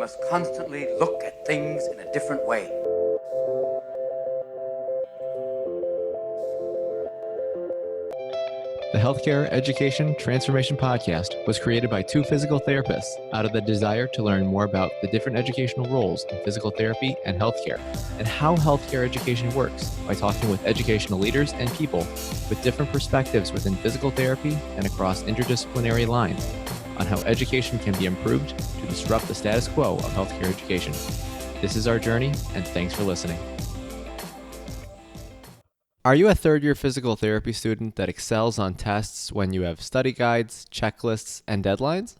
must constantly look at things in a different way. The Healthcare Education Transformation Podcast was created by two physical therapists out of the desire to learn more about the different educational roles in physical therapy and healthcare, and how healthcare education works by talking with educational leaders and people with different perspectives within physical therapy and across interdisciplinary lines on how education can be improved to disrupt the status quo of healthcare education. This is our journey, and thanks for listening. Are you a third-year physical therapy student that excels on tests when you have study guides, checklists, and deadlines?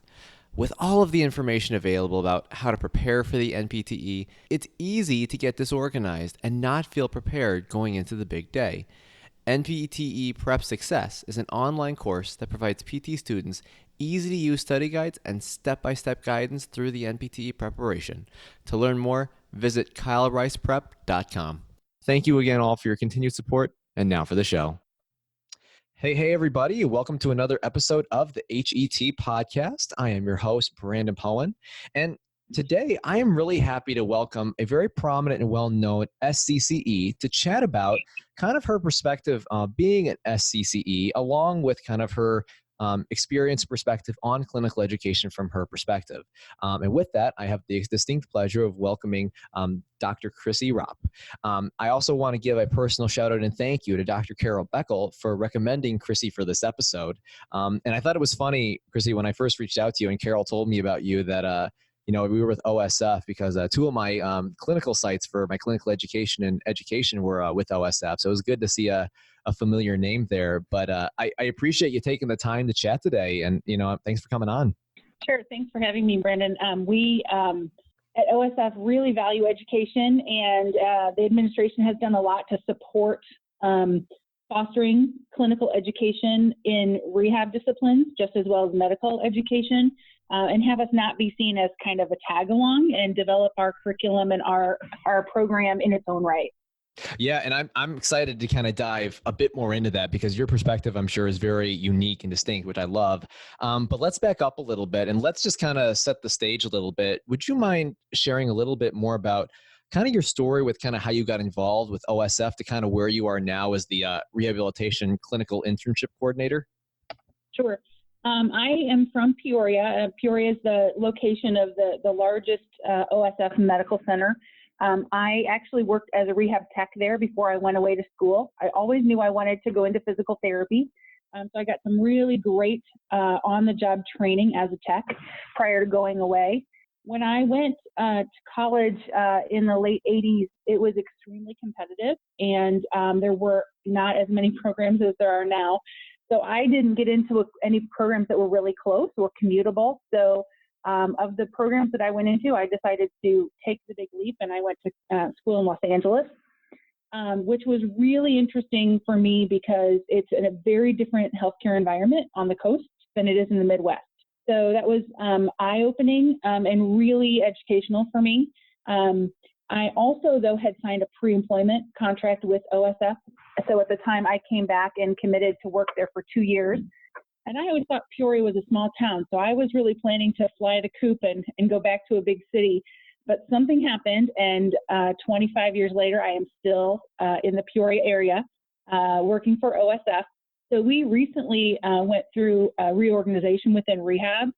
With all of the information available about how to prepare for the NPTE, it's easy to get disorganized and not feel prepared going into the big day. NPTE Prep Success is an online course that provides PT students easy-to-use study guides and step-by-step guidance through the NPTE preparation. To learn more, visit kylericeprep.com. Thank you again all for your continued support, and now for the show. Hey everybody, welcome to another episode of the HET Podcast. I am your host, Brandon Powen, and today I am really happy to welcome a very prominent and well-known SCCE to chat about kind of her perspective being an SCCE, along with kind of her experience perspective on clinical education from her perspective. And with that, I have the distinct pleasure of welcoming Dr. Chrissy Ropp. I also want to give a personal shout out and thank you to Dr. Carol Beckel for recommending Chrissy for this episode. And I thought it was funny, Chrissy, when I first reached out to you and Carol told me about you that we were with OSF because two of my clinical sites for my clinical education and education were with OSF. So it was good to see a familiar name there. But I appreciate you taking the time to chat today. And, thanks for coming on. Sure. Thanks for having me, Brandon. We at OSF really value education, and the administration has done a lot to support fostering clinical education in rehab disciplines, just as well as medical education. And have us not be seen as kind of a tag along and develop our curriculum and our program in its own right. Yeah, and I'm excited to kind of dive a bit more into that because your perspective, I'm sure, is very unique and distinct, which I love. But let's back up a little bit and let's just kind of set the stage a little bit. Would you mind sharing a little bit more about kind of your story with kind of how you got involved with OSF to kind of where you are now as the Rehabilitation Clinical Internship Coordinator? Sure. I am from Peoria. Peoria is the location of the largest OSF medical center. I actually worked as a rehab tech there before I went away to school. I always knew I wanted to go into physical therapy. So I got some really great on-the-job training as a tech prior to going away. When I went to college in the late 80s, it was extremely competitive, and there were not as many programs as there are now. So I didn't get into any programs that were really close or commutable. So of the programs that I went into, I decided to take the big leap, and I went to school in Los Angeles, which was really interesting for me because it's in a very different healthcare environment on the coast than it is in the Midwest. So that was eye-opening and really educational for me. I also, though, had signed a pre-employment contract with OSF. So at the time, I came back and committed to work there for 2 years. And I always thought Peoria was a small town, so I was really planning to fly the coop and go back to a big city. But something happened, and 25 years later, I am still in the Peoria area working for OSF. So we recently went through a reorganization within rehab,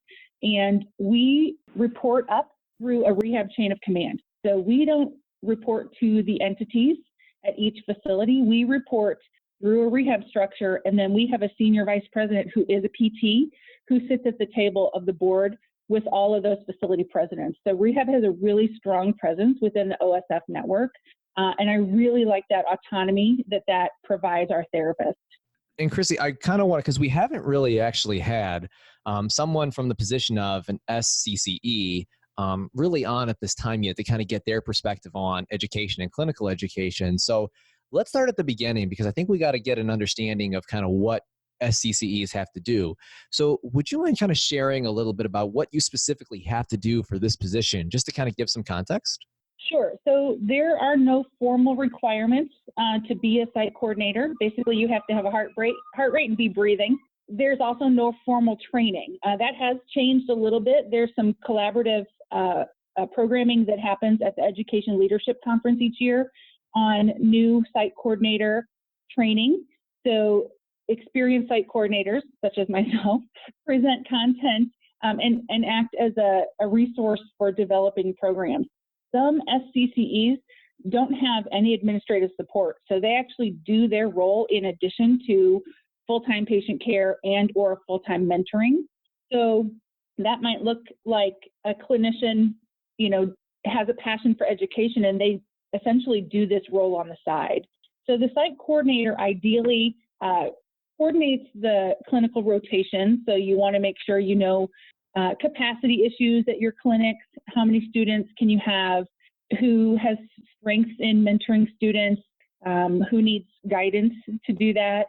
and we report up through a rehab chain of command. So we don't report to the entities at each facility. We report through a rehab structure, and then we have a senior vice president who is a PT who sits at the table of the board with all of those facility presidents. So rehab has a really strong presence within the OSF network, and I really like that autonomy that provides our therapists. And Chrissy, I kind of want to, because we haven't really actually had someone from the position of an SCCE really on at this time yet to kind of get their perspective on education and clinical education. So let's start at the beginning, because I think we got to get an understanding of kind of what SCCEs have to do. So would you mind kind of sharing a little bit about what you specifically have to do for this position, just to kind of give some context? Sure. So there are no formal requirements to be a site coordinator. Basically, you have to have a heart rate and be breathing. There's also no formal training. That has changed a little bit. There's some collaborative programming that happens at the Education Leadership Conference each year on new site coordinator training. So experienced site coordinators, such as myself, present content and act as a resource for developing programs. Some SCCEs don't have any administrative support, so they actually do their role in addition to full-time patient care and or full-time mentoring. So that might look like a clinician, has a passion for education, and they essentially do this role on the side. So the site coordinator ideally coordinates the clinical rotation. So you want to make sure you know capacity issues at your clinics, how many students can you have, who has strengths in mentoring students, who needs guidance to do that.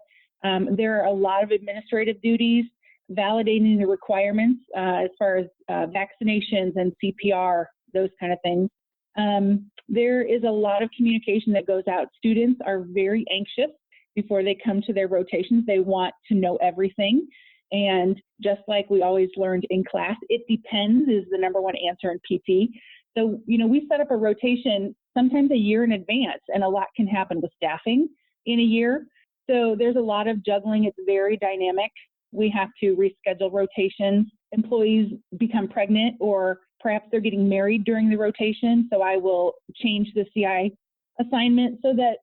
There are a lot of administrative duties, validating the requirements as far as vaccinations and CPR, those kind of things. There is a lot of communication that goes out. Students are very anxious before they come to their rotations. They want to know everything. And just like we always learned in class, it depends is the number one answer in PT. So, we set up a rotation sometimes a year in advance, and a lot can happen with staffing in a year. So there's a lot of juggling. It's very dynamic. We have to reschedule rotations. Employees become pregnant, or perhaps they're getting married during the rotation. So I will change the CI assignment so that,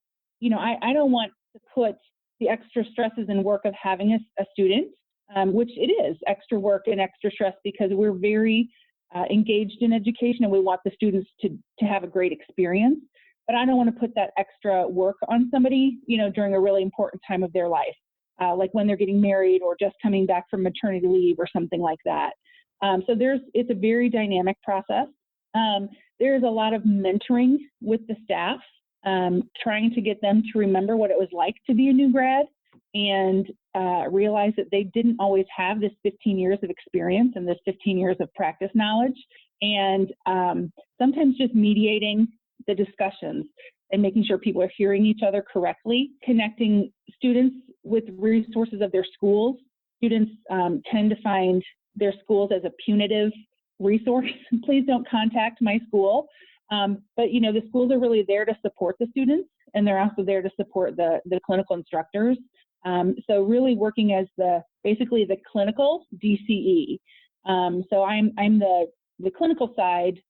I don't want to put the extra stresses and work of having a student, which it is extra work and extra stress because we're very engaged in education and we want the students to have a great experience. But I don't want to put that extra work on somebody, during a really important time of their life, like when they're getting married or just coming back from maternity leave or something like that. So it's a very dynamic process. There's a lot of mentoring with the staff, trying to get them to remember what it was like to be a new grad and realize that they didn't always have this 15 years of experience and this 15 years of practice knowledge. And sometimes just mediating the discussions and making sure people are hearing each other correctly, connecting students with resources of their schools. Students tend to find their schools as a punitive resource. Please don't contact my school. But the schools are really there to support the students, and they're also there to support the clinical instructors. So really working as basically the clinical DCE. So I'm the clinical side.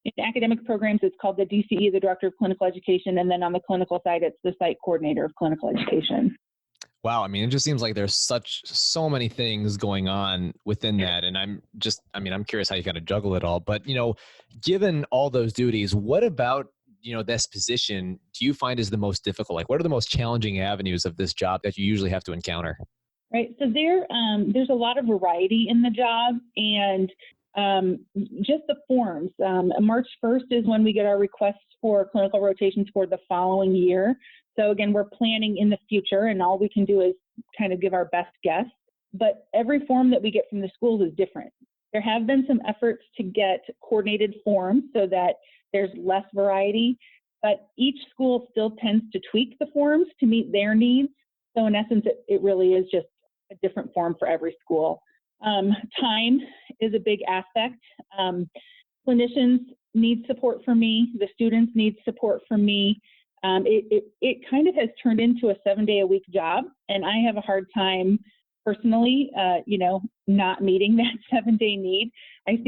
In academic programs, it's called the DCE, the Director of Clinical Education, and then on the clinical side, it's the Site Coordinator of Clinical Education. Wow. I mean, it just seems like there's so many things going on within that. And I'm curious how you kind of juggle it all. But, given all those duties, what about, this position do you find is the most difficult? Like, what are the most challenging avenues of this job that you usually have to encounter? Right. So there's a lot of variety in the job, and just the forms. March 1st is when we get our requests for clinical rotations for the following year. So again, we're planning in the future, and all we can do is kind of give our best guess. But every form that we get from the schools is different. There have been some efforts to get coordinated forms so that there's less variety, but each school still tends to tweak the forms to meet their needs. So in essence, it really is just a different form for every school. Time is a big aspect. Clinicians need support from me. The students need support from me. It kind of has turned into a 7-day-a-week job, and I have a hard time personally, not meeting that 7-day need. I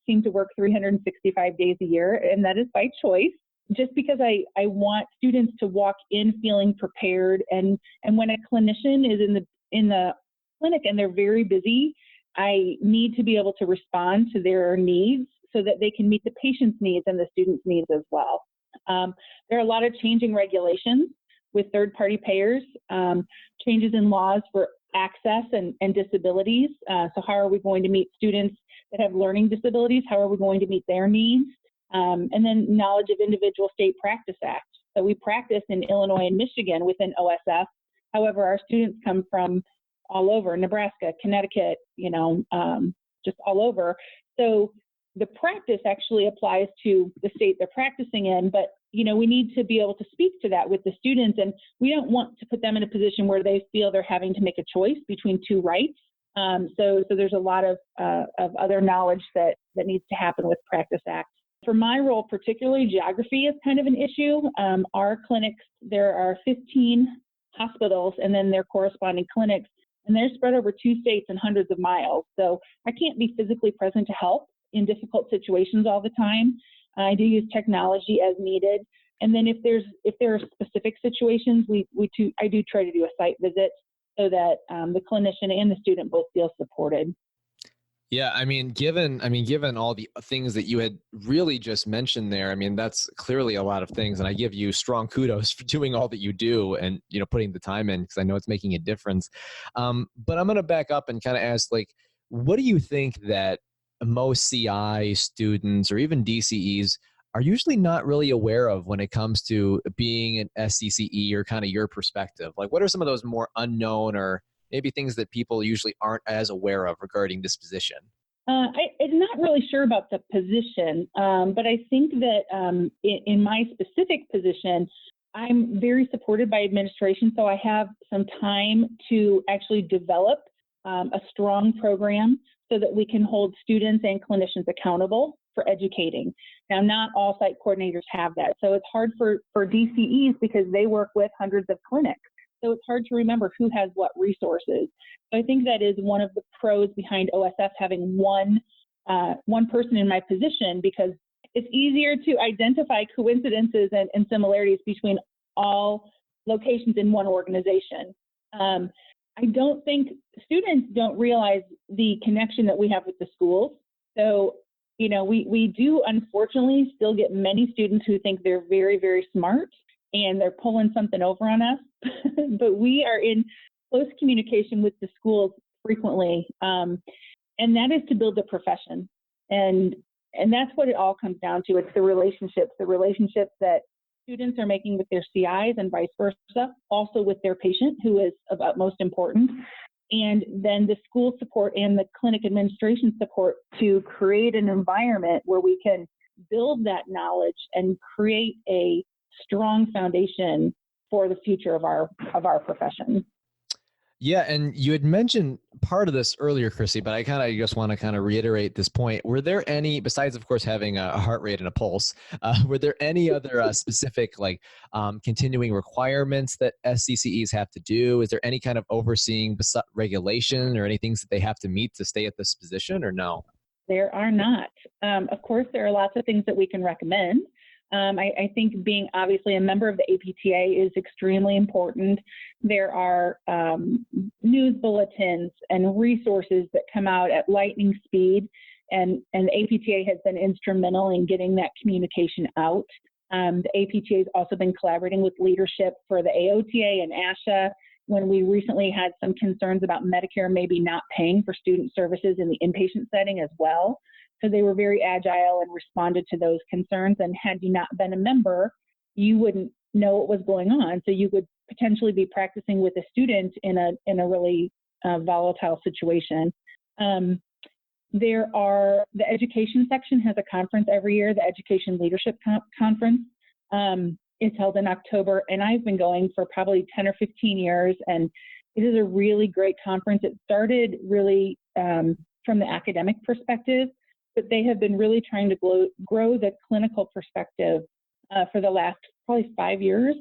seem to work 365 days a year, and that is by choice, just because I want students to walk in feeling prepared. And when a clinician is in the clinic and they're very busy, I need to be able to respond to their needs so that they can meet the patient's needs and the student's needs as well. There are a lot of changing regulations with third-party payers, changes in laws for access and disabilities. So how are we going to meet students that have learning disabilities? How are we going to meet their needs? And then knowledge of Individual State Practice Act. So we practice in Illinois and Michigan within OSF. However, our students come from all over, Nebraska, Connecticut, just all over. So the practice actually applies to the state they're practicing in, but we need to be able to speak to that with the students, and we don't want to put them in a position where they feel they're having to make a choice between two rights. So there's a lot of other knowledge that needs to happen with Practice Act. For my role, particularly, geography is kind of an issue. Our clinics, there are 15 hospitals and then their corresponding clinics, and they're spread over 2 states and hundreds of miles. So I can't be physically present to help in difficult situations all the time. I do use technology as needed. And then if there are specific situations, I do try to do a site visit so that the clinician and the student both feel supported. Yeah, given all the things that you had really just mentioned there, that's clearly a lot of things, and I give you strong kudos for doing all that you do and putting the time in, because I know it's making a difference. But I'm going to back up and kind of ask, what do you think that most CI students or even DCEs are usually not really aware of when it comes to being an SCCE, or kind of your perspective? What are some of those more unknown or maybe things that people usually aren't as aware of regarding this position? I'm not really sure about the position, but I think that in my specific position, I'm very supported by administration, so I have some time to actually develop a strong program so that we can hold students and clinicians accountable for educating. Now, not all site coordinators have that, so it's hard for DCEs because they work with hundreds of clinics. So it's hard to remember who has what resources. So I think that is one of the pros behind OSF having one person in my position, because it's easier to identify coincidences and similarities between all locations in one organization. I don't think students don't realize the connection that we have with the schools. So, we do unfortunately still get many students who think they're very, very smart and they're pulling something over on us. But we are in close communication with the schools frequently, and that is to build the profession. And that's what it all comes down to. It's the relationships that students are making with their CIs and vice versa, also with their patient, who is of utmost importance. And then the school support and the clinic administration support to create an environment where we can build that knowledge and create a strong foundation for the future of our profession. Yeah, and you had mentioned part of this earlier, Chrissy, but I just want to reiterate this point. Were there any, besides of course having a heart rate and a pulse, were there any other specific continuing requirements that SCCEs have to do? Is there any kind of overseeing regulation or any things that they have to meet to stay at this position, or no? There are not. Of course, there are lots of things that we can recommend. I think being obviously a member of the APTA is extremely important. There are news bulletins and resources that come out at lightning speed, and the APTA has been instrumental in getting that communication out. The APTA has also been collaborating with leadership for the AOTA and ASHA when we recently had some concerns about Medicare maybe not paying for student services in the inpatient setting as well. So they were very agile and responded to those concerns. And had you not been a member, you wouldn't know what was going on. So you would potentially be practicing with a student in a really volatile situation. The education section has a conference every year, the Education Leadership Conference. It's held in October, and I've been going for probably 10 or 15 years, and it is a really great conference. It started really from the academic perspective, but they have been really trying to grow the clinical perspective for the last probably 5 years,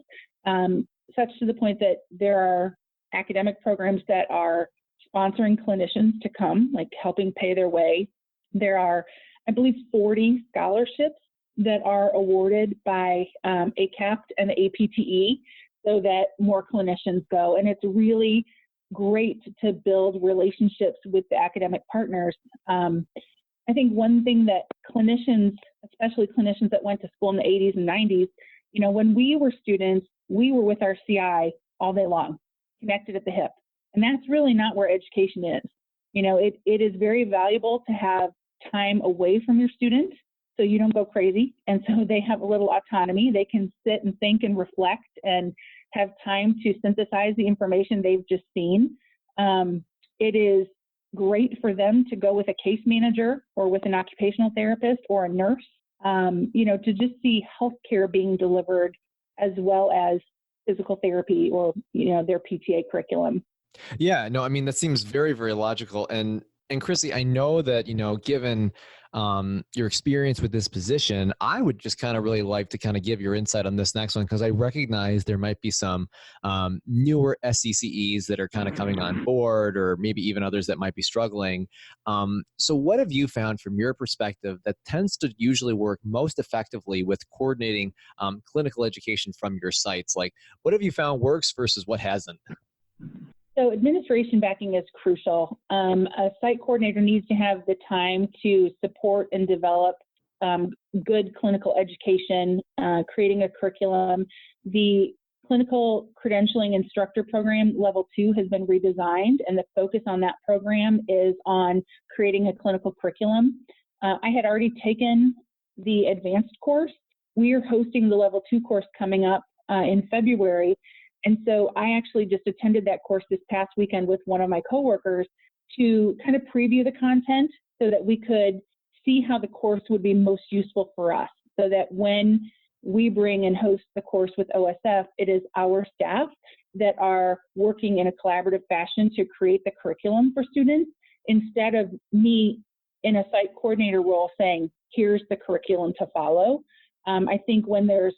such to the point that there are academic programs that are sponsoring clinicians to come, like helping pay their way. There are, I believe, 40 scholarships that are awarded by ACAPT and the APTE so that more clinicians go. And it's really great to build relationships with the academic partners. I think one thing that clinicians, especially clinicians that went to school in the 80s and 90s, when we were students, we were with our CI all day long, connected at the hip. And that's really not where education is. It is very valuable to have time away from your student so you don't go crazy. And so they have a little autonomy. They can sit and think and reflect and have time to synthesize the information they've just seen. It is great for them to go with a case manager or with an occupational therapist or a nurse, to just see healthcare being delivered as well as physical therapy or, their PTA curriculum. Yeah, no, I mean, that seems very, very logical. And Chrissy, I know that, given your experience with this position, I would just kind of really like to kind of give your insight on this next one, because I recognize there might be some newer SCCEs that are kind of coming on board, or maybe even others that might be struggling. So what have you found from your perspective that tends to usually work most effectively with coordinating clinical education from your sites? Like, what have you found works versus what hasn't? So administration backing is crucial. A site coordinator needs to have the time to support and develop good clinical education, creating a curriculum. The clinical credentialing instructor program, level 2, has been redesigned, and the focus on that program is on creating a clinical curriculum. I had already taken the advanced course. We are hosting the level 2 course coming up in February. And so I actually just attended that course this past weekend with one of my coworkers to kind of preview the content so that we could see how the course would be most useful for us, so that when we bring and host the course with OSF, it is our staff that are working in a collaborative fashion to create the curriculum for students, instead of me in a site coordinator role saying, here's the curriculum to follow. I think when there's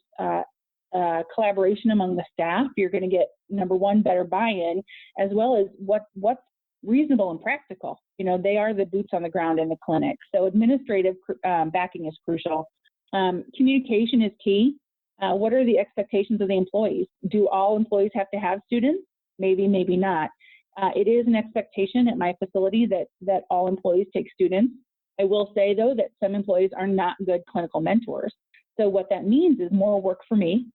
collaboration among the staff, you're going to get, number one, better buy-in, as well as what's reasonable and practical. They are the boots on the ground in the clinic. So administrative backing is crucial. Communication is key. What are the expectations of the employees? Do all employees have to have students? Maybe, maybe not. It is an expectation at my facility that all employees take students. I will say, though, that some employees are not good clinical mentors. So what that means is more work for me,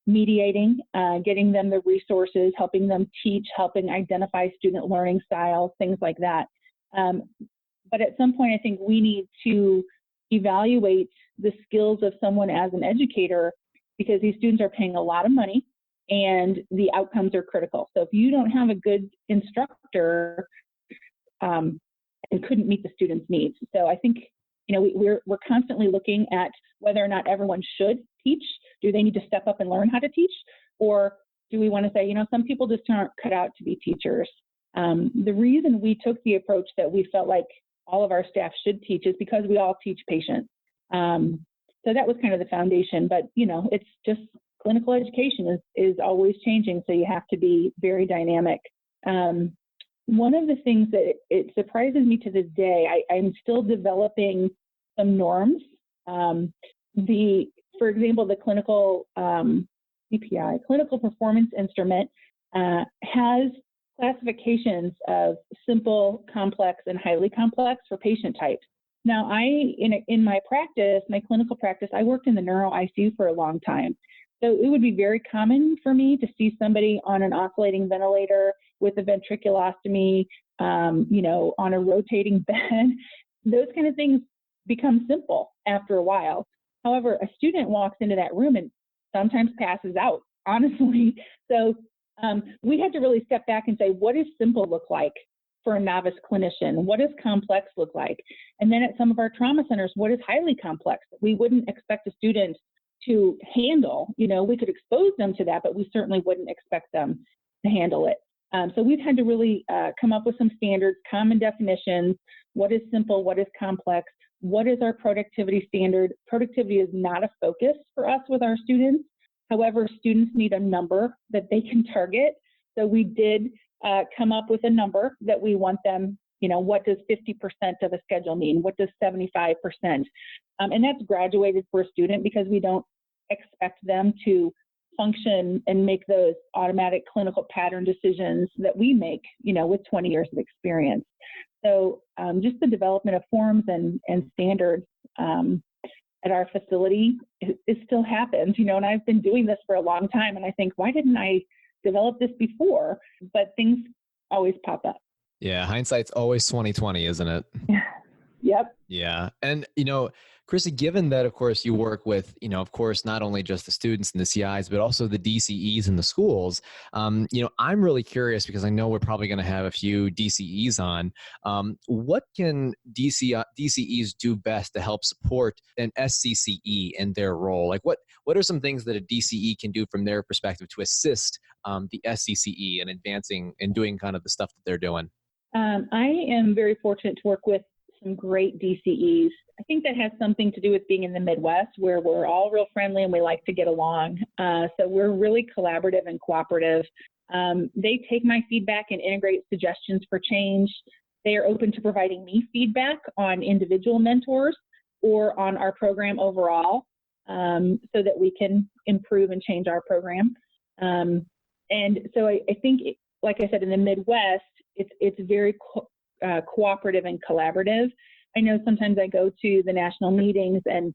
mediating, getting them the resources, helping them teach, helping identify student learning styles, things like that. But at some point, I think we need to evaluate the skills of someone as an educator, because these students are paying a lot of money and the outcomes are critical. So if you don't have a good instructor, it couldn't meet the students' needs. So I think we're constantly looking at whether or not everyone should teach. Do they need to step up and learn how to teach? Or do we want to say, some people just aren't cut out to be teachers? The reason we took the approach that we felt like all of our staff should teach is because we all teach patients. So that was kind of the foundation. But, it's just clinical education is always changing, so you have to be very dynamic. One of the things that it surprises me to this day, I'm still developing some norms. For example, the clinical CPI, Clinical Performance Instrument, has classifications of simple, complex, and highly complex for patient types. Now, in my practice, my clinical practice, I worked in the neuro ICU for a long time. So it would be very common for me to see somebody on an oscillating ventilator with a ventriculostomy, on a rotating bed. Those kind of things become simple after a while. However, a student walks into that room and sometimes passes out, honestly. So we had to really step back and say, what does simple look like for a novice clinician? What does complex look like? And then at some of our trauma centers, what is highly complex? We wouldn't expect a student to handle. We could expose them to that, but we certainly wouldn't expect them to handle it. So we've had to really come up with some standards, common definitions. What is simple? What is complex? What is our productivity standard? Productivity is not a focus for us with our students. However, students need a number that they can target. So we did come up with a number that we want them, what does 50% of a schedule mean? What does 75%? And that's graduated for a student, because we don't expect them to function and make those automatic clinical pattern decisions that we make, with 20 years of experience. So just the development of forms and standards at our facility, it still happens, and I've been doing this for a long time, and I think, why didn't I develop this before? But things always pop up. Yeah, hindsight's always 20/20, isn't it? Yep. Yeah. And, Chrissy, given that, of course, you work with, of course, not only just the students and the CIs, but also the DCEs in the schools, I'm really curious because I know we're probably going to have a few DCEs on. What can DCEs do best to help support an SCCE in their role? Like what are some things that a DCE can do from their perspective to assist the SCCE in advancing and doing kind of the stuff that they're doing? I am very fortunate to work with some great DCEs. I think that has something to do with being in the Midwest, where we're all real friendly and we like to get along. So we're really collaborative and cooperative. They take my feedback and integrate suggestions for change. They are open to providing me feedback on individual mentors or on our program overall, so that we can improve and change our program. And so I think, like I said, in the Midwest, it's very cooperative and collaborative. I know sometimes I go to the national meetings, and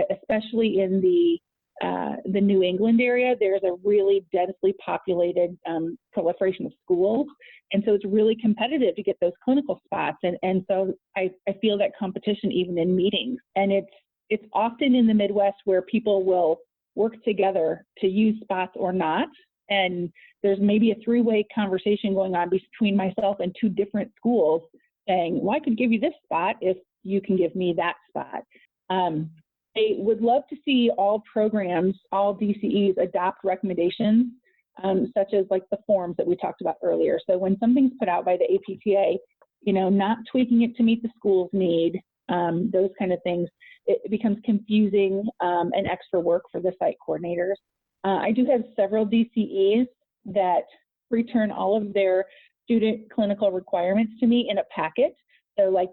especially in the New England area, there's a really densely populated proliferation of schools, and so it's really competitive to get those clinical spots. And so I feel that competition even in meetings, and it's often in the Midwest where people will work together to use spots or not. And there's maybe a three-way conversation going on between myself and two different schools saying, well, I could give you this spot if you can give me that spot. I would love to see all programs, all DCEs adopt recommendations, such as like the forms that we talked about earlier. So when something's put out by the APTA, not tweaking it to meet the school's need, those kind of things, it becomes confusing and extra work for the site coordinators. I do have several DCEs that return all of their student clinical requirements to me in a packet. So like,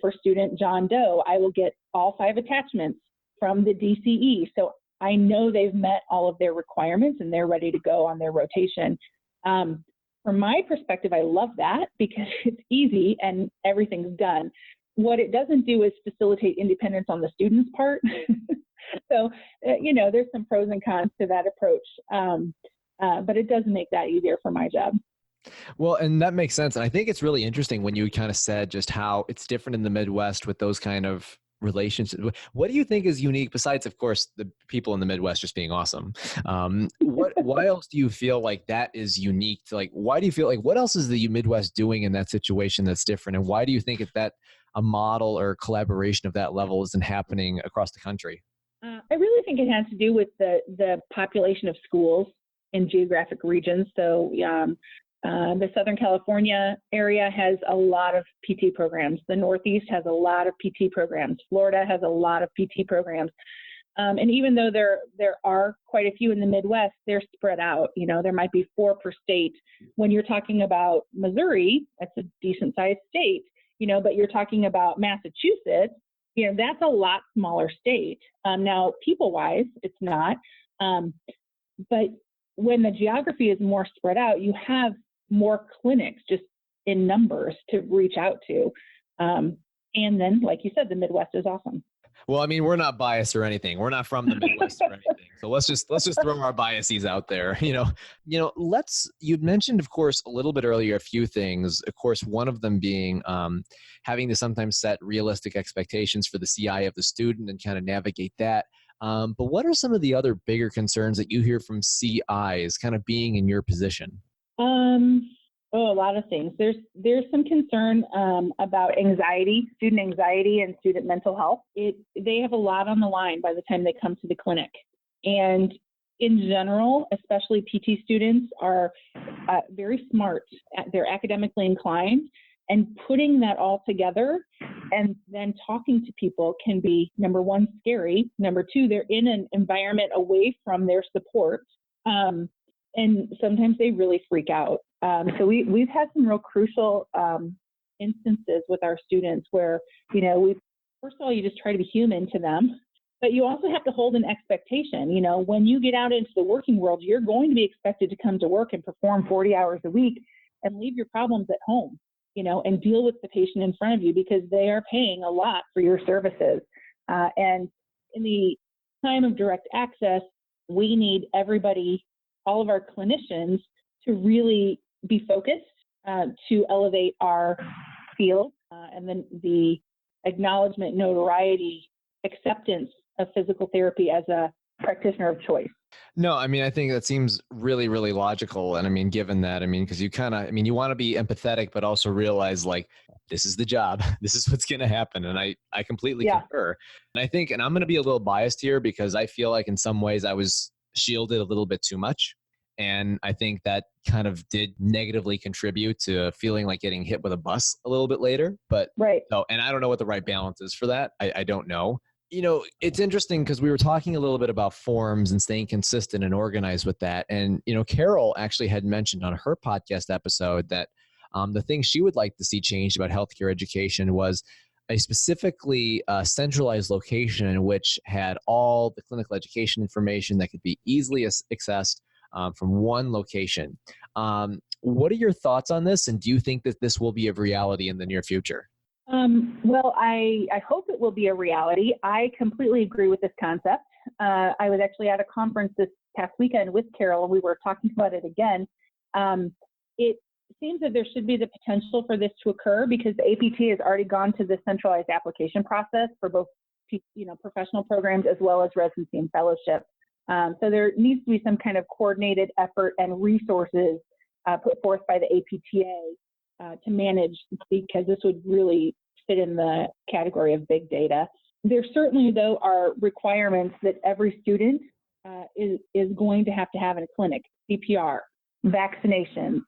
for student John Doe, I will get all 5 attachments from the DCE. So I know they've met all of their requirements and they're ready to go on their rotation. From my perspective, I love that because it's easy and everything's done. What it doesn't do is facilitate independence on the student's part. So, there's some pros and cons to that approach, but it does make that easier for my job. Well, and that makes sense. And I think it's really interesting when you kind of said just how it's different in the Midwest with those kind of relationships. What do you think is unique besides, of course, the people in the Midwest just being awesome? Why else do you feel like that is unique to why do you feel like what else is the Midwest doing in that situation that's different? And why do you think that a model or collaboration of that level isn't happening across the country? I really think it has to do with the population of schools in geographic regions. So the Southern California area has a lot of PT programs. The Northeast has a lot of PT programs. Florida has a lot of PT programs. And even though there are quite a few in the Midwest, they're spread out. There might be 4 per state. When you're talking about Missouri, that's a decent sized state, but you're talking about Massachusetts, that's a lot smaller state. Now, people-wise, it's not. But when the geography is more spread out, you have more clinics just in numbers to reach out to. And then, like you said, the Midwest is awesome. Well, I mean, we're not biased or anything. We're not from the Midwest or anything. So let's just throw our biases out there. You'd mentioned, of course, a little bit earlier, a few things, of course, one of them being having to sometimes set realistic expectations for the CI of the student and kind of navigate that. But what are some of the other bigger concerns that you hear from CIs kind of being in your position? A lot of things. There's some concern about anxiety, student anxiety and student mental health. They have a lot on the line by the time they come to the clinic. And in general, especially PT students are very smart. They're academically inclined, and putting that all together and then talking to people can be, number one, scary. Number two, they're in an environment away from their support. And sometimes they really freak out. So we've had some real crucial instances with our students where, first of all, you just try to be human to them, but you also have to hold an expectation. When you get out into the working world, you're going to be expected to come to work and perform 40 hours a week and leave your problems at home, and deal with the patient in front of you because they are paying a lot for your services. And in the time of direct access, we need everybody, all of our clinicians, to really be focused to elevate our field and then the acknowledgement, notoriety, acceptance of physical therapy as a practitioner of choice. No, I mean, I think that seems really, really logical. And I mean, given that, I mean, because you kind of, I mean, you want to be empathetic, but also realize like, this is the job. This is what's going to happen. And I completely concur. And I think, and I'm going to be a little biased here because I feel like in some ways I was shielded a little bit too much. And I think that kind of did negatively contribute to feeling like getting hit with a bus a little bit later. But so, and I don't know what the right balance is for that. I don't know. You know, it's interesting because we were talking a little bit about forms and staying consistent and organized with that. And, you know, Carol actually had mentioned on her podcast episode that the thing she would like to see changed about healthcare education was a specifically centralized location in which had all the clinical education information that could be easily accessed from one location. What are your thoughts on this? And do you think that this will be a reality in the near future? Well, I hope it will be a reality. I completely agree with this concept. I was actually at a conference this past weekend with Carol, and we were talking about it again. It seems that there should be the potential for this to occur because the APTA has already gone to the centralized application process for both, professional programs as well as residency and fellowship. So there needs to be some kind of coordinated effort and resources put forth by the APTA to manage, because this would really fit in the category of big data. There certainly, though, are requirements that every student is going to have in a clinic: CPR, vaccinations.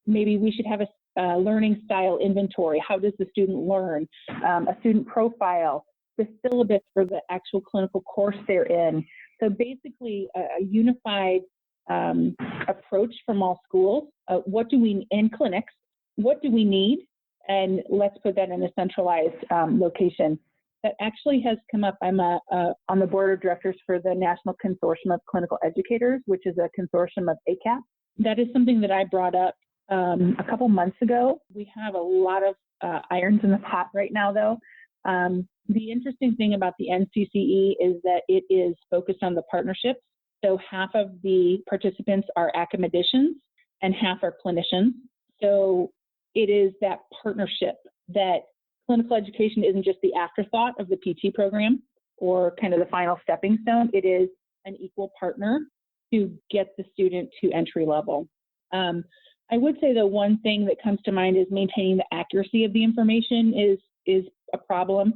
Maybe we should have a learning style inventory. How does the student learn? A student profile, the syllabus for the actual clinical course they're in. So basically, a unified approach from all schools. In clinics, what do we need? And let's put that in a centralized location. That actually has come up. I'm on the board of directors for the National Consortium of Clinical Educators, which is a consortium of ACAP. That is something that I brought up a couple months ago. We have a lot of irons in the pot right now, though. The interesting thing about the NCCE is that it is focused on the partnerships. So half of the participants are academicians and half are clinicians. So it is that partnership that clinical education isn't just the afterthought of the PT program or kind of the final stepping stone. It is an equal partner to get the student to entry level. I would say the one thing that comes to mind is maintaining the accuracy of the information is a problem.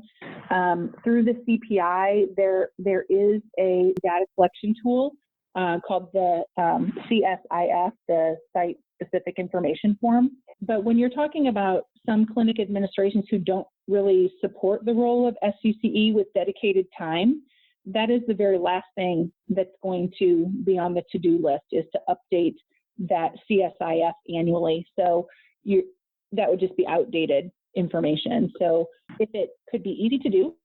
Through the CPI, there is a data collection tool called the CSIF, the Site Specific Information Form. But when you're talking about some clinic administrations who don't really support the role of SCCE with dedicated time, that is the very last thing that's going to be on the to-do list, is to update that CSIF annually. So that would just be outdated information. So if it could be easy to do,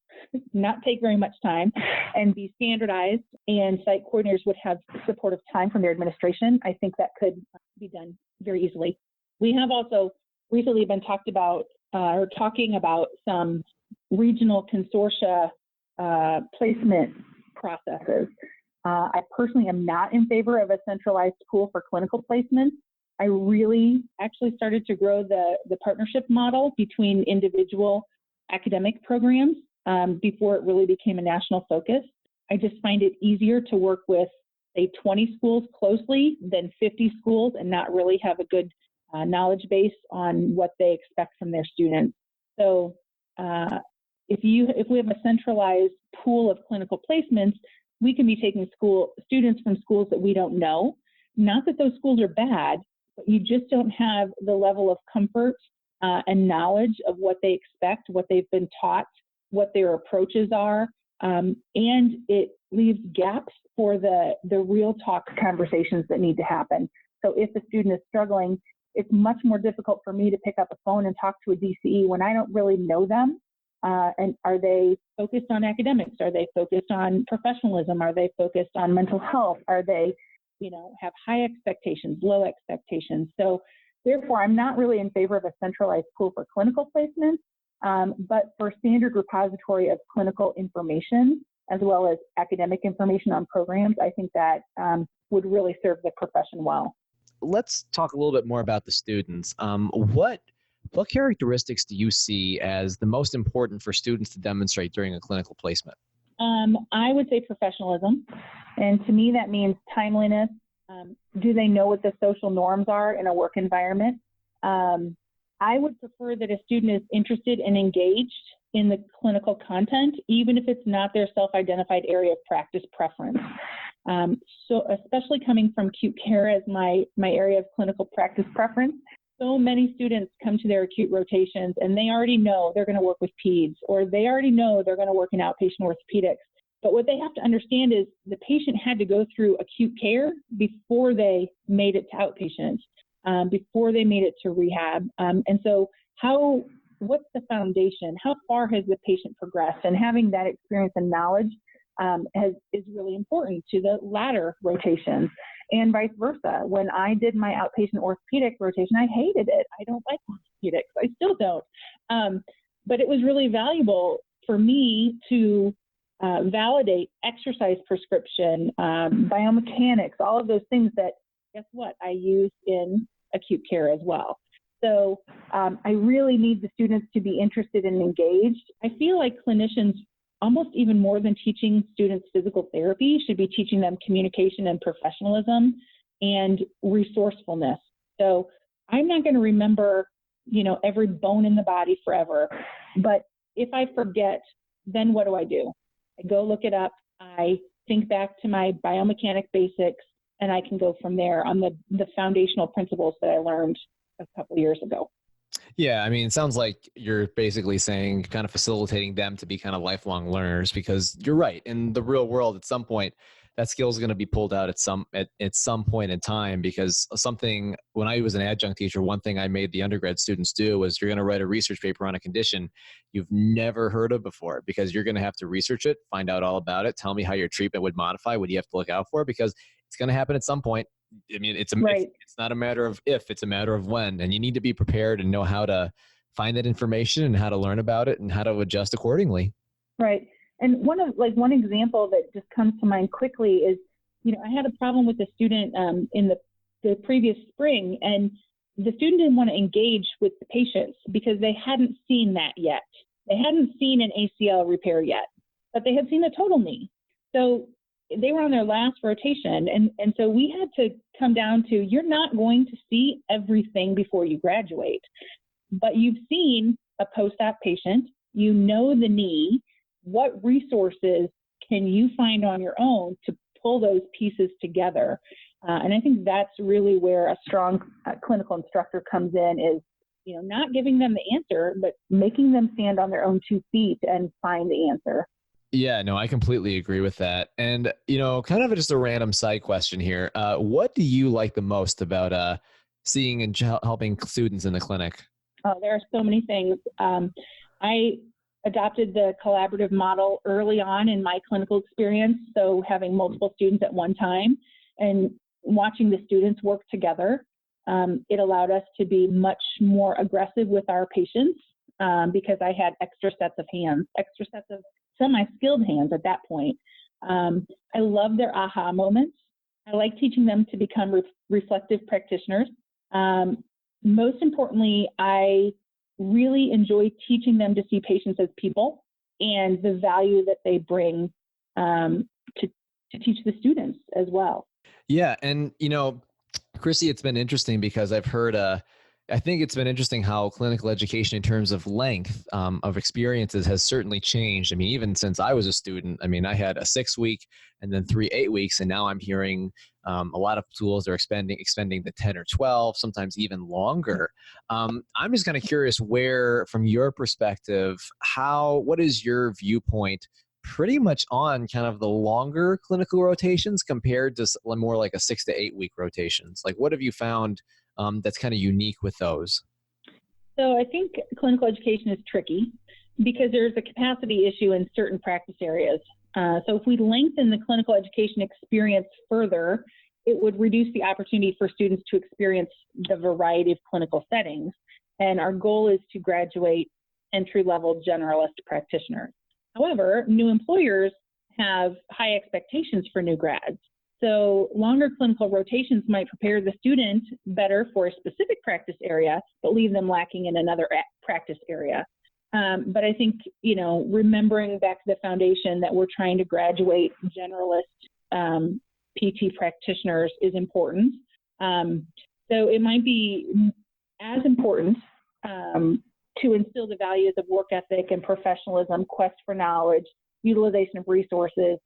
not take very much time, and be standardized, and site coordinators would have supportive time from their administration, I think that could be done very easily. We have also recently been talking about some regional consortia placement processes. I personally am not in favor of a centralized pool for clinical placements. I really actually started to grow the partnership model between individual academic programs before it really became a national focus. I just find it easier to work with, say, 20 schools closely than 50 schools and not really have a good knowledge base on what they expect from their students. So if we have a centralized pool of clinical placements, we can be taking students from schools that we don't know. Not that those schools are bad, but you just don't have the level of comfort and knowledge of what they expect, what they've been taught, what their approaches are, and it leaves gaps for the real talk conversations that need to happen. So if a student is struggling, it's much more difficult for me to pick up a phone and talk to a DCE when I don't really know them. And are they focused on academics? Are they focused on professionalism? Are they focused on mental health? Are they, have high expectations, low expectations? So therefore, I'm not really in favor of a centralized pool for clinical placements, but for standard repository of clinical information, as well as academic information on programs, I think that would really serve the profession well. Let's talk a little bit more about the students. What What characteristics do you see as the most important for students to demonstrate during a clinical placement? I would say professionalism. And to me, that means timeliness. Do they know what the social norms are in a work environment? I would prefer that a student is interested and engaged in the clinical content, even if it's not their self-identified area of practice preference. So especially coming from acute care as my area of clinical practice preference, so many students come to their acute rotations and they already know they're going to work with peds, or they already know they're going to work in outpatient orthopedics. But what they have to understand is the patient had to go through acute care before they made it to outpatient, before they made it to rehab. And so what's the foundation? How far has the patient progressed? And having that experience and knowledge is really important to the latter rotations, and vice versa. When I did my outpatient orthopedic rotation, I hated it. I don't like orthopedics. I still don't. But it was really valuable for me to validate exercise prescription, biomechanics, all of those things that, guess what, I use in acute care as well. So I really need the students to be interested and engaged. I feel like clinicians, almost even more than teaching students physical therapy, should be teaching them communication and professionalism and resourcefulness. So I'm not going to remember, every bone in the body forever. But if I forget, then what do? I go look it up. I think back to my biomechanic basics, and I can go from there on the foundational principles that I learned a couple of years ago. Yeah, I mean, it sounds like you're basically saying, kind of facilitating them to be kind of lifelong learners, because you're right. In the real world, at some point, that skill is going to be pulled out at some point in time, because when I was an adjunct teacher, one thing I made the undergrad students do was, you're going to write a research paper on a condition you've never heard of before, because you're going to have to research it, find out all about it, tell me how your treatment would modify, what do you have to look out for, because it's going to happen at some point. I mean, it's not a matter of if, it's a matter of when, and you need to be prepared and know how to find that information and how to learn about it and how to adjust accordingly. Right. And one example that just comes to mind quickly is, I had a problem with a student in the previous spring, and the student didn't want to engage with the patients because they hadn't seen that yet. They hadn't seen an ACL repair yet, but they had seen a total knee. So they were on their last rotation. And so we had to come down to, you're not going to see everything before you graduate, but you've seen a post-op patient, you know the knee. What resources can you find on your own to pull those pieces together? And I think that's really where a strong clinical instructor comes in, is, not giving them the answer, but making them stand on their own 2 feet and find the answer. Yeah, no, I completely agree with that. And, kind of just a random side question here. What do you like the most about seeing and helping students in the clinic? Oh, there are so many things. I adopted the collaborative model early on in my clinical experience. So having multiple students at one time and watching the students work together, it allowed us to be much more aggressive with our patients because I had extra sets of hands, extra sets of semi-skilled hands at that point. I love their aha moments. I like teaching them to become reflective practitioners. Most importantly, I really enjoy teaching them to see patients as people and the value that they bring to teach the students as well. Yeah. And, Chrissy, it's been interesting because I've heard, I think it's been interesting how clinical education in terms of length of experiences has certainly changed. I mean, even since I was a student, I had a 6-week and then 3 8-weeks, and now I'm hearing a lot of schools are extending to 10 or 12, sometimes even longer. I'm just kind of curious, where, from your perspective, what is your viewpoint pretty much on kind of the longer clinical rotations compared to more like a 6 to 8 week rotations? Like, what have you found that's kind of unique with those? So I think clinical education is tricky because there's a capacity issue in certain practice areas. So if we lengthen the clinical education experience further, it would reduce the opportunity for students to experience the variety of clinical settings. And our goal is to graduate entry-level generalist practitioners. However, new employers have high expectations for new grads. So longer clinical rotations might prepare the student better for a specific practice area, but leave them lacking in another practice area. But I think, remembering back to the foundation that we're trying to graduate generalist PT practitioners is important. So it might be as important to instill the values of work ethic and professionalism, quest for knowledge, utilization of resources,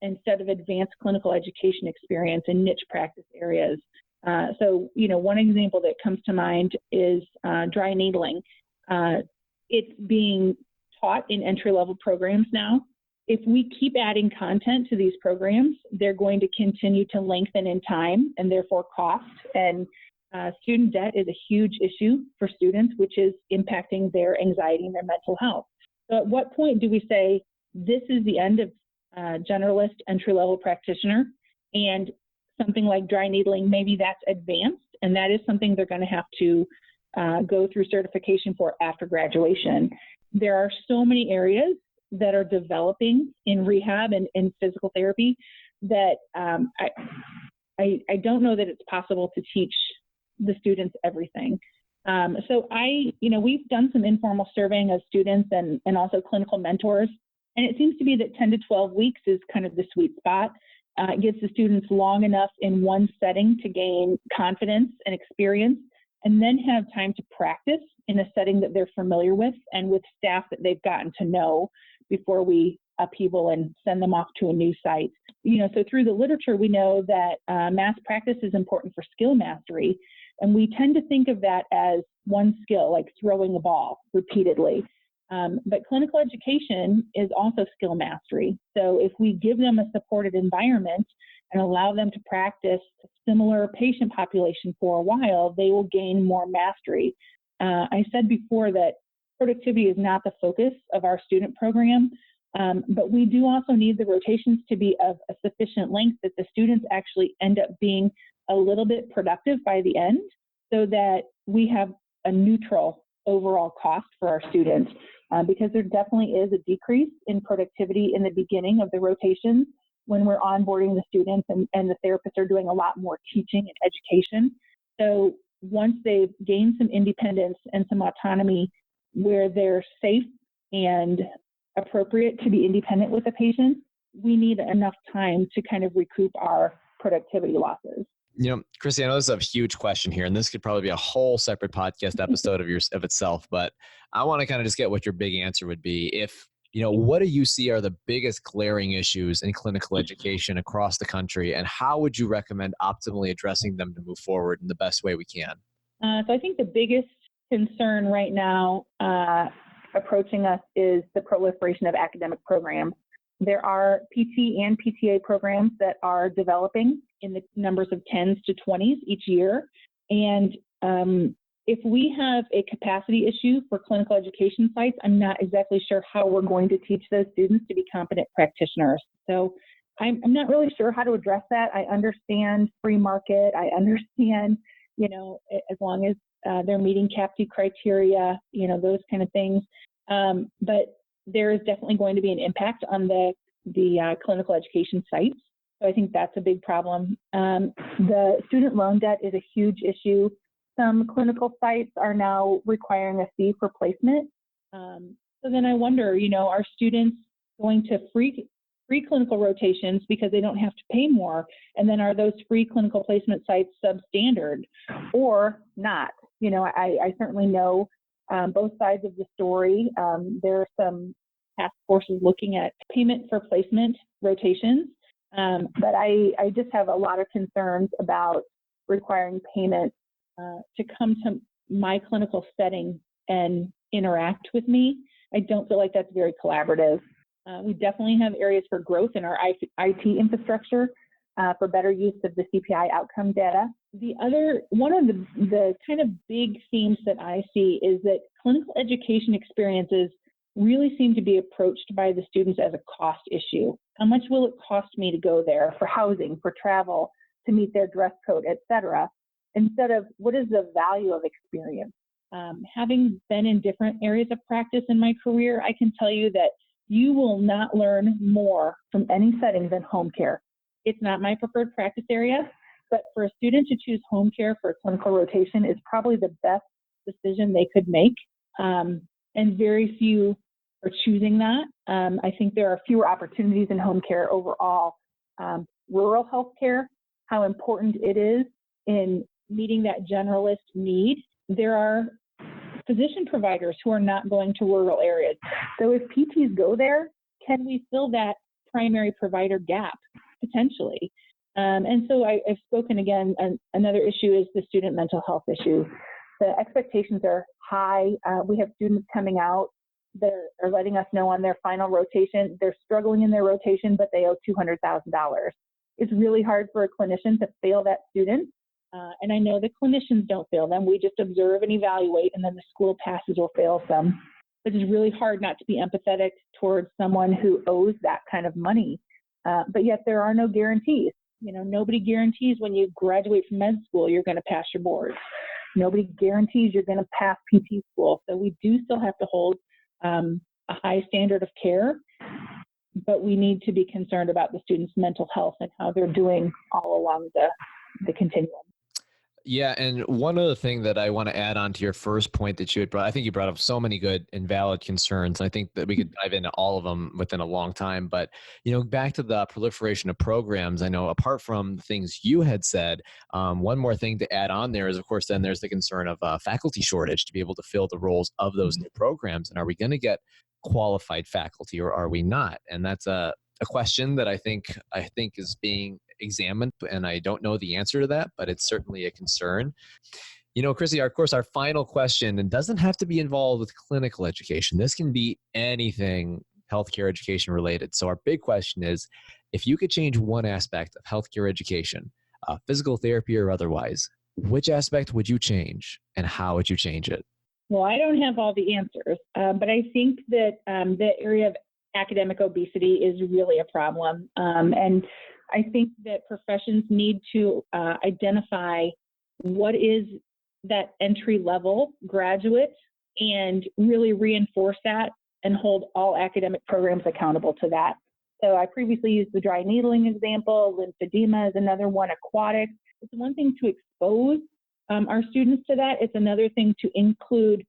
instead of advanced clinical education experience in niche practice areas. So, one example that comes to mind is dry needling. It's being taught in entry-level programs now. If we keep adding content to these programs, they're going to continue to lengthen in time and therefore cost. And student debt is a huge issue for students, which is impacting their anxiety and their mental health. So at what point do we say, this is the end of generalist entry-level practitioner, and something like dry needling, maybe that's advanced, and that is something they're going to have to go through certification for after graduation. There are so many areas that are developing in rehab and in physical therapy that I don't know that it's possible to teach the students everything. So we've done some informal surveying of students and also clinical mentors, and it seems to be that 10 to 12 weeks is kind of the sweet spot. It gives the students long enough in one setting to gain confidence and experience, and then have time to practice in a setting that they're familiar with and with staff that they've gotten to know before we upheaval and send them off to a new site. So through the literature, we know that mass practice is important for skill mastery, and we tend to think of that as one skill, like throwing a ball repeatedly. But clinical education is also skill mastery. So if we give them a supported environment and allow them to practice a similar patient population for a while, they will gain more mastery. I said before that productivity is not the focus of our student program, but we do also need the rotations to be of a sufficient length that the students actually end up being a little bit productive by the end, so that we have a neutral overall cost for our students, because there definitely is a decrease in productivity in the beginning of the rotations when we're onboarding the students and the therapists are doing a lot more teaching and education. So once they've gained some independence and some autonomy where they're safe and appropriate to be independent with the patient, we need enough time to kind of recoup our productivity losses. Chrissy, I know this is a huge question here, and this could probably be a whole separate podcast episode of itself, but I want to kind of just get what your big answer would be. If, what do you see are the biggest glaring issues in clinical education across the country, and how would you recommend optimally addressing them to move forward in the best way we can? So I think the biggest concern right now approaching us is the proliferation of academic programs. There are PT and PTA programs that are developing in the numbers of 10s to 20s each year. And if we have a capacity issue for clinical education sites, I'm not exactly sure how we're going to teach those students to be competent practitioners. So I'm not really sure how to address that. I understand free market. I understand, as long as they're meeting CAPTE criteria, those kind of things. But there is definitely going to be an impact on the clinical education sites. So I think that's a big problem. The student loan debt is a huge issue. Some clinical sites are now requiring a fee for placement. So then I wonder, are students going to free clinical rotations because they don't have to pay more? And then are those free clinical placement sites substandard or not? I certainly know both sides of the story. There are some task forces looking at payment for placement rotations, but I just have a lot of concerns about requiring payment to come to my clinical setting and interact with me. I don't feel like that's very collaborative. We definitely have areas for growth in our IT infrastructure for better use of the CPI outcome data. One of the kind of big themes that I see is that clinical education experiences really seem to be approached by the students as a cost issue. How much will it cost me to go there for housing, for travel, to meet their dress code, et cetera, instead of what is the value of experience? Having been in different areas of practice in my career, I can tell you that you will not learn more from any setting than home care. It's not my preferred practice area, but for a student to choose home care for a clinical rotation is probably the best decision they could make. And very few are choosing that. I think there are fewer opportunities in home care overall. Rural healthcare, how important it is in meeting that generalist need. There are physician providers who are not going to rural areas. So if PTs go there, can we fill that primary provider gap? Potentially. And so I've spoken again, another issue is the student mental health issue. The expectations are high. We have students coming out that are letting us know on their final rotation, they're struggling in their rotation, but they owe $200,000. It's really hard for a clinician to fail that student. And I know the clinicians don't fail them. We just observe and evaluate, and then the school passes or fails them. But it's really hard not to be empathetic towards someone who owes that kind of money. But yet there are no guarantees. Nobody guarantees when you graduate from med school, you're going to pass your boards. Nobody guarantees you're going to pass PT school. So we do still have to hold a high standard of care, but we need to be concerned about the students' mental health and how they're doing all along the continuum. Yeah, and one other thing that I want to add on to your first point that you had brought, I think you brought up so many good and valid concerns. I think that we could dive into all of them within a long time. But, back to the proliferation of programs, I know apart from the things you had said, one more thing to add on there is, of course, then there's the concern of faculty shortage to be able to fill the roles of those new programs. And are we going to get qualified faculty or are we not? And that's a question that I think is being examined, and I don't know the answer to that, but it's certainly a concern. Chrissy, of course, our final question, and doesn't have to be involved with clinical education. This can be anything healthcare education related. So our big question is, if you could change one aspect of healthcare education, physical therapy or otherwise, which aspect would you change and how would you change it? Well, I don't have all the answers, but I think that the area of academic obesity is really a problem. And I think that professions need to identify what is that entry level graduate and really reinforce that and hold all academic programs accountable to that. So I previously used the dry needling example. Lymphedema is another one, aquatics. It's one thing to expose our students to that. It's another thing to include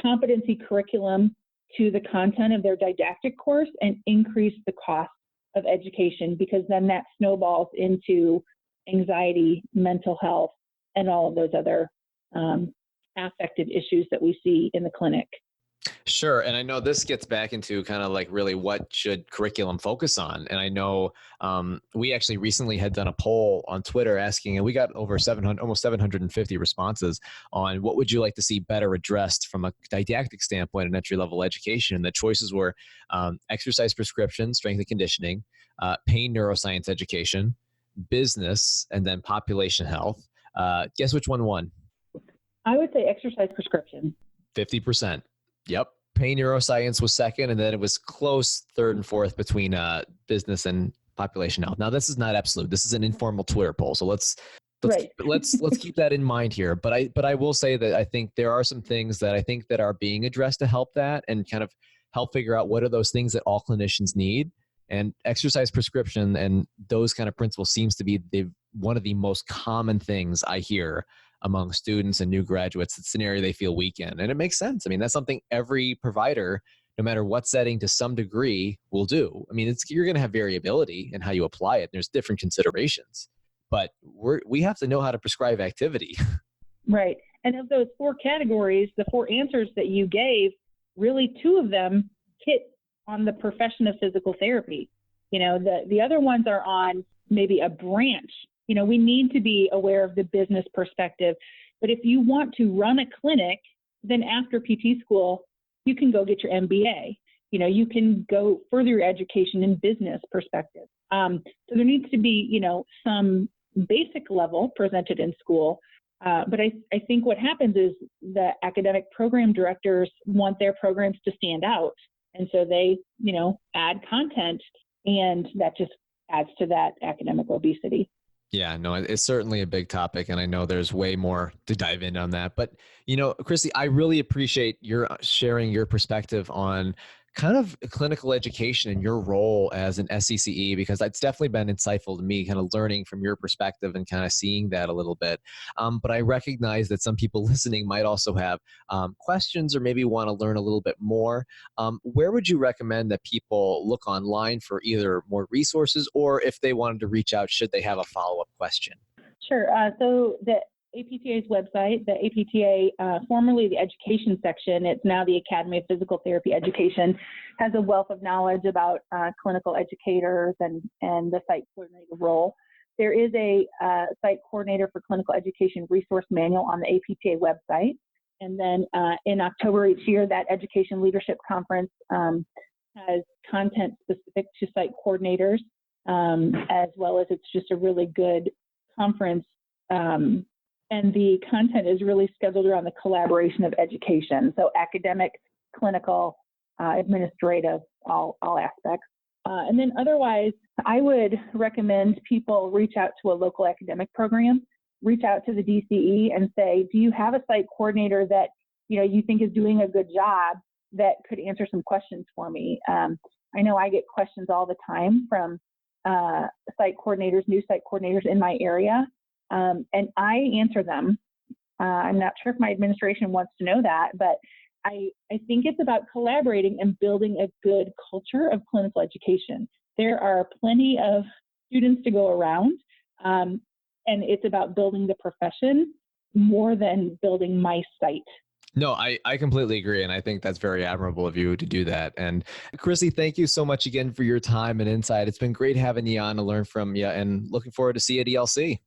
competency curriculum to the content of their didactic course and increase the cost of education, because then that snowballs into anxiety, mental health, and all of those other affective issues that we see in the clinic. Sure. And I know this gets back into kind of like really what should curriculum focus on. And I know we actually recently had done a poll on Twitter asking, and we got over almost 750 responses on what would you like to see better addressed from a didactic standpoint in entry-level education. And the choices were exercise prescription, strength and conditioning, pain neuroscience education, business, and then population health. Guess which one won? I would say exercise prescription. 50%. Yep. Pain neuroscience was second, and then it was close third and fourth between business and population health. Now, this is not absolute. This is an informal Twitter poll, so let's keep that in mind here. But I will say that I think there are some things that I think that are being addressed to help that and kind of help figure out what are those things that all clinicians need. And exercise prescription and those kind of principles seems to be one of the most common things I hear among students and new graduates. It's an area they feel weak in. And it makes sense. I mean, that's something every provider, no matter what setting to some degree, will do. I mean, you're going to have variability in how you apply it. There's different considerations, but we have to know how to prescribe activity. Right. And of those four categories, the four answers that you gave, really two of them hit on the profession of physical therapy. The other ones are on maybe a branch. We need to be aware of the business perspective. But if you want to run a clinic, then after PT school, you can go get your MBA. You can go further your education in business perspective. So there needs to be, some basic level presented in school. But I think what happens is the academic program directors want their programs to stand out. And so they, add content, and that just adds to that academic obesity. Yeah, no, it's certainly a big topic, and I know there's way more to dive in on that. But, Chrissy, I really appreciate your sharing your perspective on kind of clinical education and your role as an SCCE, because that's definitely been insightful to me, kind of learning from your perspective and kind of seeing that a little bit. But I recognize that some people listening might also have questions or maybe want to learn a little bit more. Where would you recommend that people look online for either more resources, or if they wanted to reach out, should they have a follow-up question? Sure. So the APTA's website, the APTA, formerly the education section, it's now the Academy of Physical Therapy Education, has a wealth of knowledge about clinical educators and the site coordinator role. There is a site coordinator for clinical education resource manual on the APTA website. And then in October each year, that Education Leadership Conference has content specific to site coordinators, as well as it's just a really good conference. And the content is really scheduled around the collaboration of education. So academic, clinical, administrative, all aspects. And then otherwise, I would recommend people reach out to a local academic program, reach out to the DCE and say, do you have a site coordinator that you think is doing a good job that could answer some questions for me? I know I get questions all the time from site coordinators, new site coordinators in my area. And I answer them. I'm not sure if my administration wants to know that, but I think it's about collaborating and building a good culture of clinical education. There are plenty of students to go around, and it's about building the profession more than building my site. No, I completely agree. And I think that's very admirable of you to do that. And Chrissy, thank you so much again for your time and insight. It's been great having you on to learn from you, and looking forward to see you at ELC.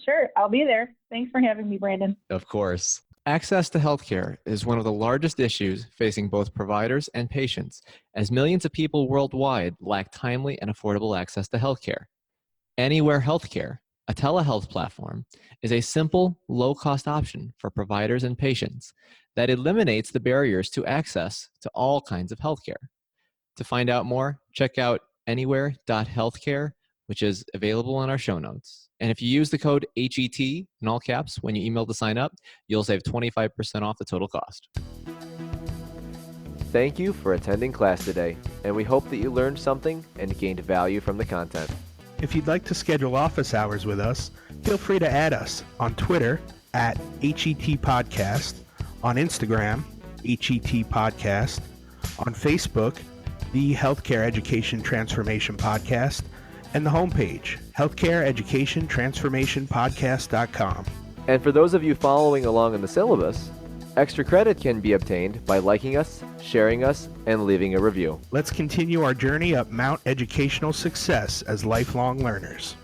Sure, I'll be there. Thanks for having me, Brandon. Of course. Access to healthcare is one of the largest issues facing both providers and patients, as millions of people worldwide lack timely and affordable access to healthcare. Anywhere Healthcare, a telehealth platform, is a simple, low-cost option for providers and patients that eliminates the barriers to access to all kinds of healthcare. To find out more, check out anywhere.healthcare, which is available on our show notes. And if you use the code HET in all caps when you email to sign up, you'll save 25% off the total cost. Thank you for attending class today, and we hope that you learned something and gained value from the content. If you'd like to schedule office hours with us, feel free to add us on Twitter at HET Podcast, on Instagram, HET Podcast, on Facebook, the Healthcare Education Transformation Podcast, and the homepage, healthcareeducationtransformationpodcast.com. And for those of you following along in the syllabus, extra credit can be obtained by liking us, sharing us, and leaving a review. Let's continue our journey up Mount Educational Success as lifelong learners.